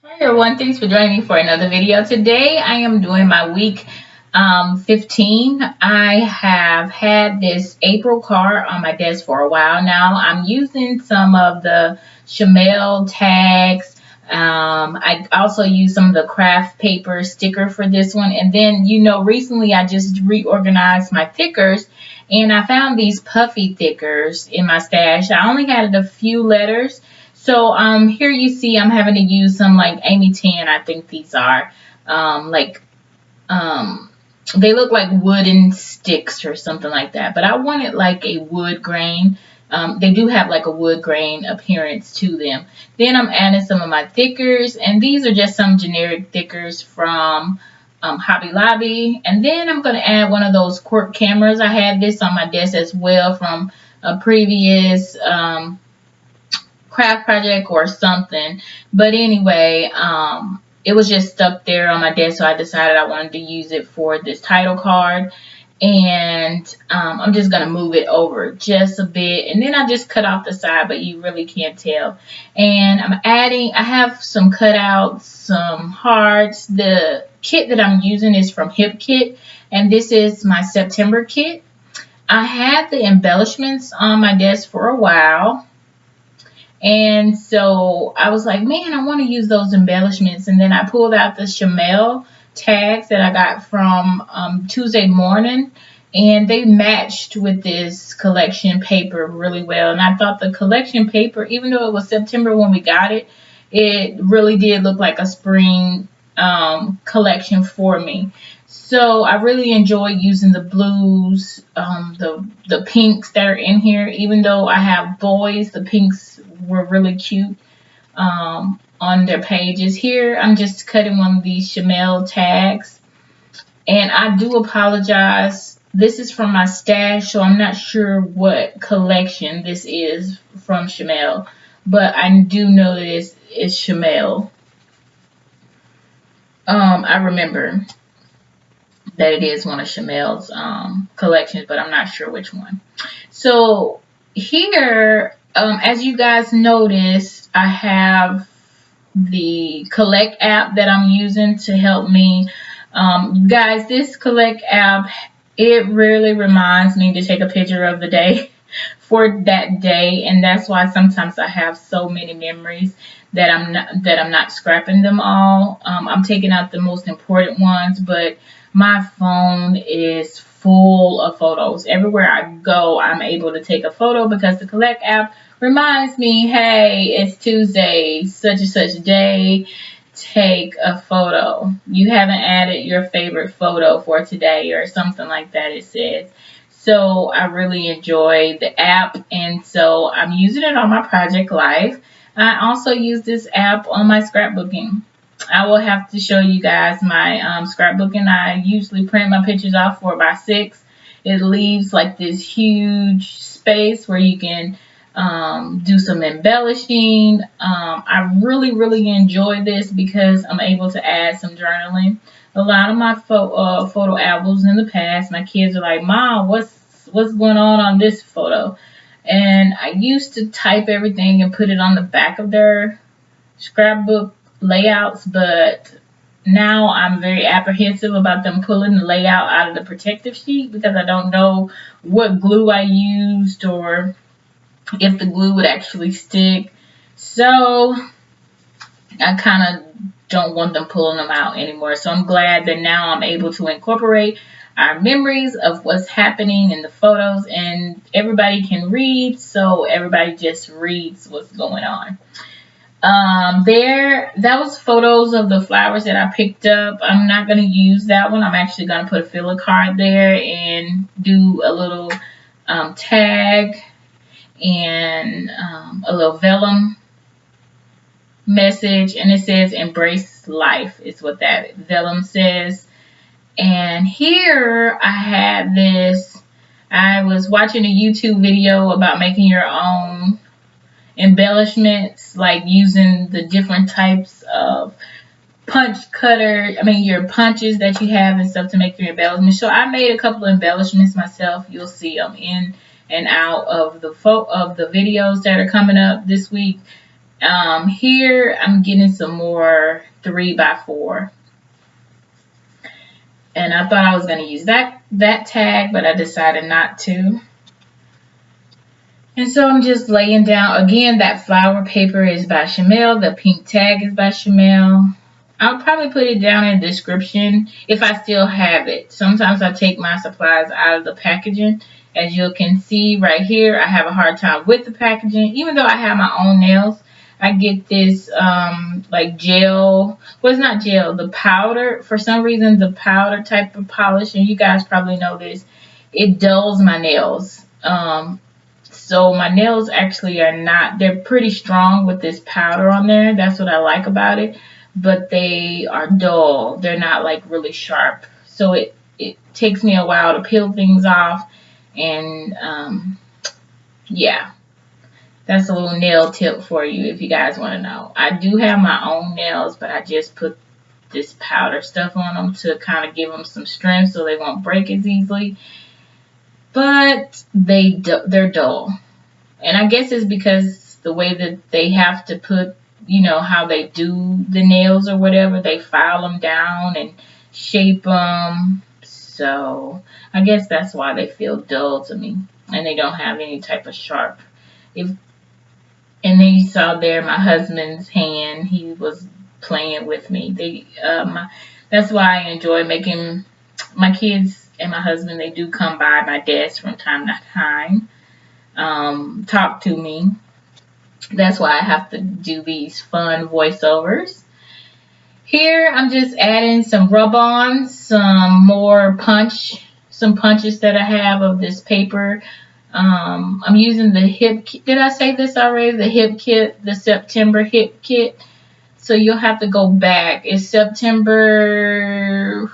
Hi everyone, thanks for joining me for another video. Today I am doing my week 15. I have had this April card on my desk for a while now. I'm using some of the Shimelle tags. I also use some of the craft paper sticker for this one. And then, recently I just reorganized my thickers and I found these puffy thickers in my stash. I only had a few letters. So here you see I'm having to use some like Amy Tan, I think these are. Like um they look like wooden sticks or something like that. But I wanted like a wood grain. They do have like a wood grain appearance to them. Then I'm adding some of my thickers, and these are just some generic thickers from Hobby Lobby. And then I'm going to add one of those cork cameras. I had this on my desk as well from a previous craft project or something. But anyway, it was just stuck there on my desk, so I decided I wanted to use it for this title card. And I'm just going to move it over just a bit. And then I just cut off the side, but you really can't tell. And I have some cutouts, some hearts. The kit that I'm using is from Hip Kit. And this is my September kit. I had the embellishments on my desk for a while. And so I was like, man, I want to use those embellishments. And then I pulled out the Shimelle tags that I got from Tuesday morning. And they matched with this collection paper really well. And I thought the collection paper, even though it was September when we got it, it really did look like a spring collection for me. So I really enjoy using the blues, the pinks that are in here. Even though I have boys, the pinks were really cute on their pages. Here, I'm just cutting one of these Shimelle tags. And I do apologize. This is from my stash, so I'm not sure what collection this is from Shimelle. But I do know that it's Shimelle. I remember that it is one of Shimelle's collections, but I'm not sure which one. So here, as you guys notice, I have the Collect app that I'm using to help me. Guys, this Collect app, it really reminds me to take a picture of the day for that day, and that's why sometimes I have so many memories that I'm not scrapping them all. I'm taking out the most important ones, but my phone is full of photos. Everywhere I go, I'm able to take a photo because the Collect app reminds me, hey, it's Tuesday, such and such day. Take a photo. You haven't added your favorite photo for today or something like that, it says. So I really enjoy the app, and so I'm using it on my project life. I also use this app on my scrapbooking. I will have to show you guys my scrapbooking. I usually print my pictures off 4x6. It leaves like this huge space where you can do some embellishing. I really enjoy this because I'm able to add some journaling. A lot of my photo albums in the past, my kids are like, Mom, what's going on this photo? And I used to type everything and put it on the back of their scrapbook layouts, but now I'm very apprehensive about them pulling the layout out of the protective sheet because I don't know what glue I used or if the glue would actually stick. So I kind of don't want them pulling them out anymore. So I'm glad that now I'm able to incorporate our memories of what's happening in the photos, and everybody can read, so everybody just reads what's going on. That was photos of the flowers that I picked up. I'm not going to use that one. I'm actually going to put a filler card there and do a little tag and a little vellum message, and it says embrace life is what that vellum says. And here I had this. I was watching a YouTube video about making your own embellishments, like using the different types of your punches that you have and stuff to make your embellishments. So I made a couple of embellishments myself. You'll see them in and out of the videos that are coming up this week. Here I'm getting some more 3x4. And I thought I was going to use that tag, but I decided not to. And so I'm just laying down. Again, that flower paper is by Shimelle. The pink tag is by Shimelle. I'll probably put it down in the description if I still have it. Sometimes I take my supplies out of the packaging. As you can see right here, I have a hard time with the packaging. Even though I have my own nails, I get this like gel. Well, it's not gel, the powder. For some reason, the powder type of polish, and you guys probably know this, it dulls my nails. So my nails actually are not, they're pretty strong with this powder on there. That's what I like about it. But they are dull. They're not like really sharp. So it takes me a while to peel things off. And yeah, that's a little nail tip for you if you guys want to know. I do have my own nails, but I just put this powder stuff on them to kind of give them some strength so they won't break as easily. But they're dull. And I guess it's because the way that they have to put, you know, how they do the nails or whatever, they file them down and shape them. So I guess that's why they feel dull to me, and they don't have any type of sharp. And then you saw there my husband's hand. He was playing with me. That's why I enjoy making my kids and my husband. They do come by my desk from time to time, talk to me. That's why I have to do these fun voiceovers. Here I'm just adding some rub-ons, some punches that I have of this paper. I'm using the hip kit. Did I say this already? The hip kit, the September hip kit. So you'll have to go back. It's September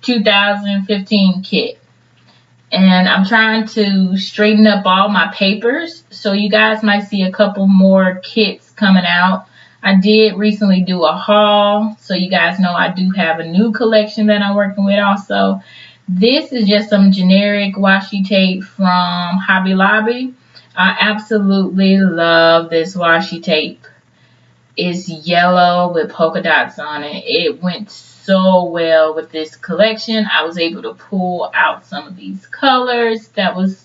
2015 kit. And I'm trying to straighten up all my papers. So you guys might see a couple more kits coming out. I did recently do a haul. So you guys know I do have a new collection that I'm working with also. This is just some generic washi tape from Hobby Lobby. I absolutely love this washi tape. It's yellow with polka dots on it. It went so well with this collection. I was able to pull out some of these colors that was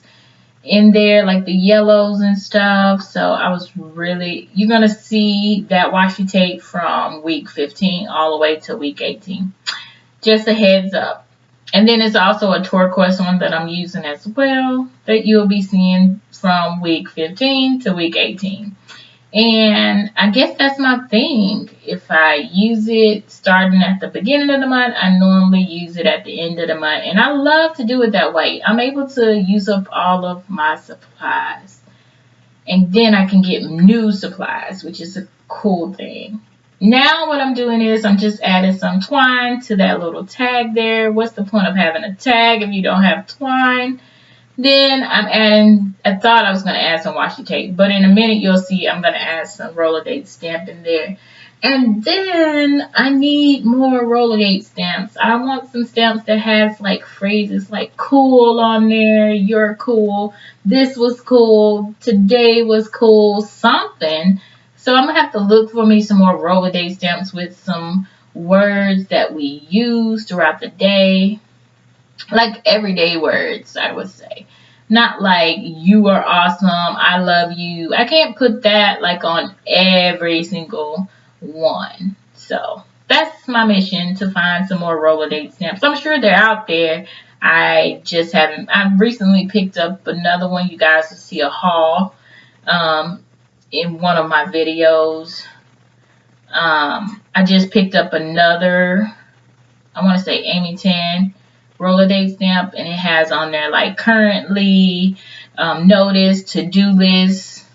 in there, like the yellows and stuff. So I was really, you're going to see that washi tape from week 15 all the way to week 18. Just a heads up. And then it's also a turquoise one that I'm using as well that you'll be seeing from week 15 to week 18. And I guess that's my thing. If I use it starting at the beginning of the month, I normally use it at the end of the month. And I love to do it that way. I'm able to use up all of my supplies. And then I can get new supplies, which is a cool thing. Now what I'm doing is I'm just adding some twine to that little tag there. What's the point of having a tag if you don't have twine? Then I'm adding, I thought I was going to add some washi tape, but in a minute you'll see I'm going to add some roller date stamp in there. And then I need more roller date stamps. I want some stamps that has like phrases like cool on there, you're cool, this was cool, today was cool, something. So I'm going to have to look for me some more roller date stamps with some words that we use throughout the day. Like everyday words, I would say. Not like you are awesome, I love you. I can't put that like on every single one. So that's my mission, to find some more roller date stamps. I'm sure they're out there. I just haven't. I've recently picked up another one. You guys will see a haul in one of my videos. I just picked up another, I want to say Amy 10 roller date stamp, and it has on there like currently, notice, to-do list,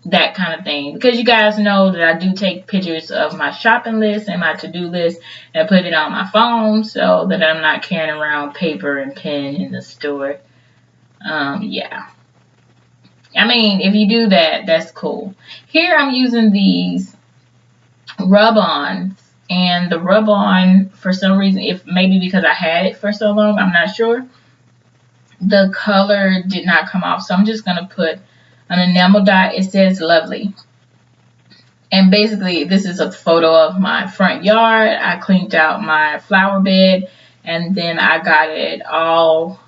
that kind of thing. Because you guys know that I do take pictures of my shopping list and my to-do list and put it on my phone so that I'm not carrying around paper and pen in the store. Yeah. I mean, if you do that, that's cool. Here I'm using these Rub-Ons. And the Rub-On, for some reason, if maybe because I had it for so long, I'm not sure, the color did not come off. So I'm just going to put an enamel dot. It says lovely. And basically, this is a photo of my front yard. I cleaned out my flower bed, and then I got it all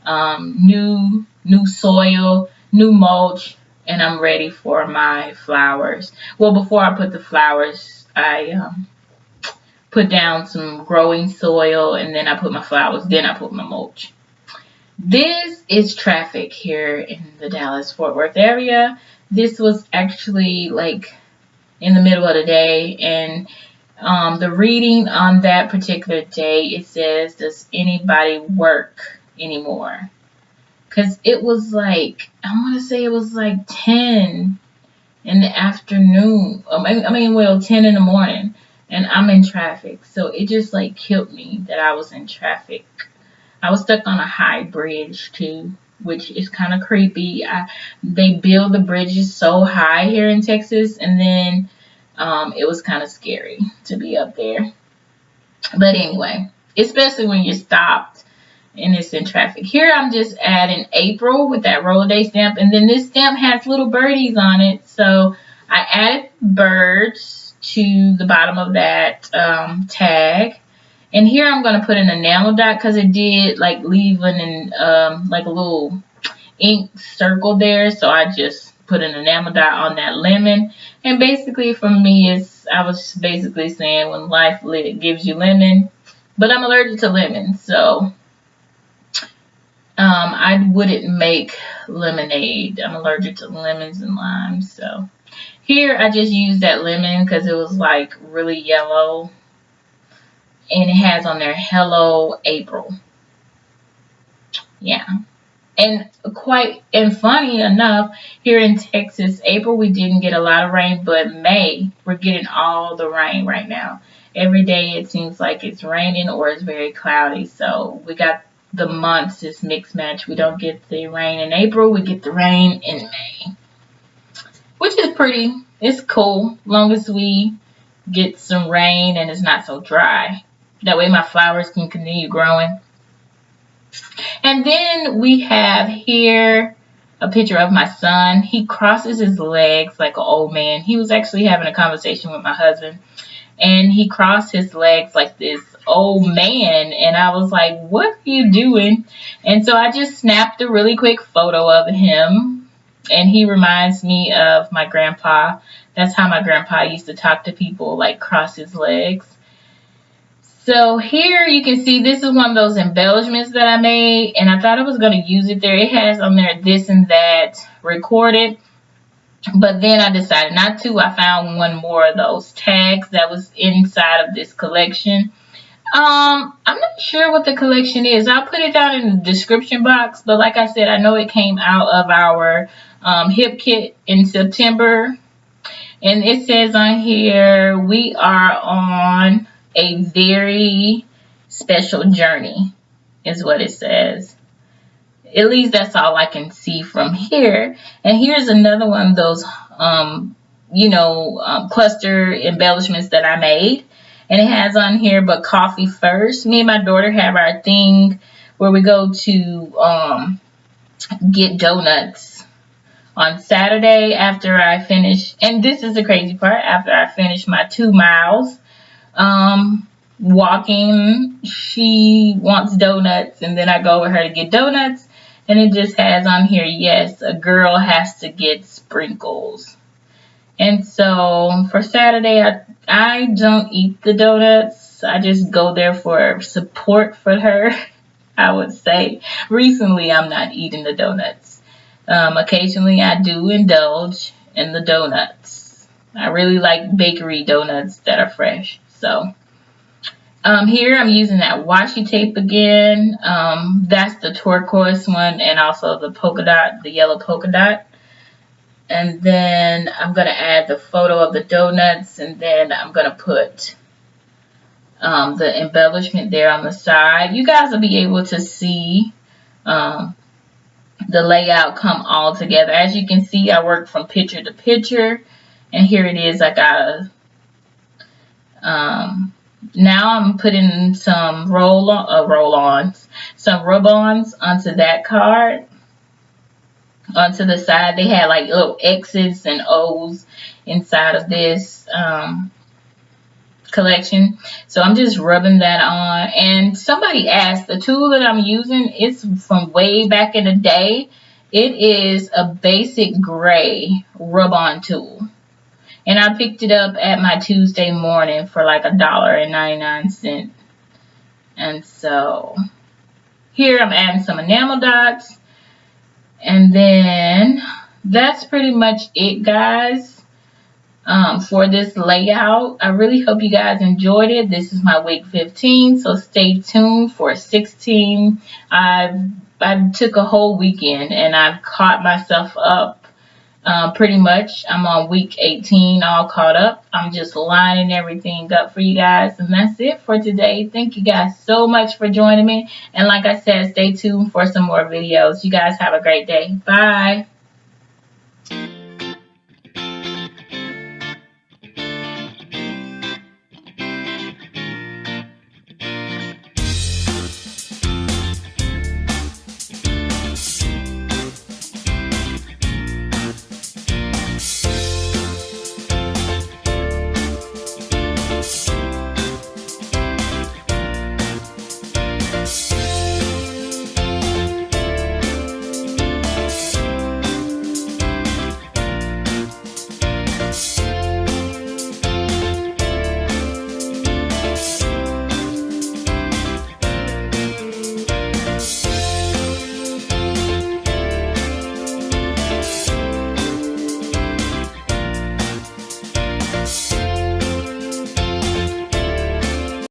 new soil, new mulch, and I'm ready for my flowers. Well, before I put the flowers, I put down some growing soil, and then I put my flowers, then I put my mulch. This is traffic here in the Dallas-Fort Worth area. This was actually like in the middle of the day, and the reading on that particular day, it says, does anybody work anymore? Because it was like, I want to say it was like 10 in the afternoon. Well, 10 in the morning, and I'm in traffic. So it just like killed me that I was in traffic. I was stuck on a high bridge too, which is kind of creepy. They build the bridges so high here in Texas, and then it was kind of scary to be up there. But anyway, especially when you're stopped and it's in traffic. Here I'm just adding April with that roll day stamp, and then this stamp has little birdies on it, so I added birds to the bottom of that tag. And here I'm going to put an enamel dot because it did like leave like a little ink circle there, so I just put an enamel dot on that lemon. And basically for me, I was basically saying when life gives you lemon, but I'm allergic to lemon, so I wouldn't make lemonade. I'm allergic to lemons and limes. So here I just used that lemon because it was like really yellow, and it has on there Hello April. Yeah. And funny enough, here in Texas, April we didn't get a lot of rain, but May we're getting all the rain right now. Every day it seems like it's raining or it's very cloudy. So we got the months is mixed match. We don't get the rain in April, we get the rain in May, which is pretty. It's cool, long as we get some rain and it's not so dry. That way my flowers can continue growing. And then we have here a picture of my son. He crosses his legs like an old man. He was actually having a conversation with my husband, and he crossed his legs like this old man, and I was like, what are you doing? And so I just snapped a really quick photo of him, and he reminds me of my grandpa. That's how my grandpa used to talk to people, like cross his legs. So here you can see this is one of those embellishments that I made, and I thought I was going to use it there. It has on there this and that recorded, but then I decided not to. I found one more of those tags that was inside of this collection. I'm not sure what the collection is. I'll put it down in the description box, but like I said, I know it came out of our hip kit in September, and it says on here, we are on a very special journey, is what it says. At least that's all I can see from here. And here's another one of those, cluster embellishments that I made. And it has on here, but coffee first. Me and my daughter have our thing where we go to get donuts on Saturday after I finish. And this is the crazy part. After I finish my 2 miles walking, she wants donuts, and then I go with her to get donuts, and it just has on here, yes, a girl has to get sprinkles. And so for Saturday, I don't eat the donuts. I just go there for support for her, I would say. Recently, I'm not eating the donuts. Occasionally, I do indulge in the donuts. I really like bakery donuts that are fresh. So here I'm using that washi tape again. That's the turquoise one, and also the polka dot, the yellow polka dot. And then I'm going to add the photo of the donuts, and then I'm going to put the embellishment there on the side. You guys will be able to see the layout come all together. As you can see, I worked from picture to picture, and here it is. I got a now I'm putting some roll-ons, some rub-ons onto that card. onto the side. They had like little X's and O's inside of this collection. So I'm just rubbing that on. And somebody asked, the tool that I'm using is from way back in the day. It is a basic gray rub-on tool. And I picked it up at my Tuesday morning for like $1.99. And so here I'm adding some enamel dots. And then that's pretty much it, guys. For this layout. I really hope you guys enjoyed it. This is my week 15, so stay tuned for 16. I took a whole weekend and I've caught myself up pretty much. I'm on week 18, all caught up. I'm just lining everything up for you guys, and that's it for today. Thank you guys so much for joining me, and like I said, stay tuned for some more videos. You guys have a great day. Bye.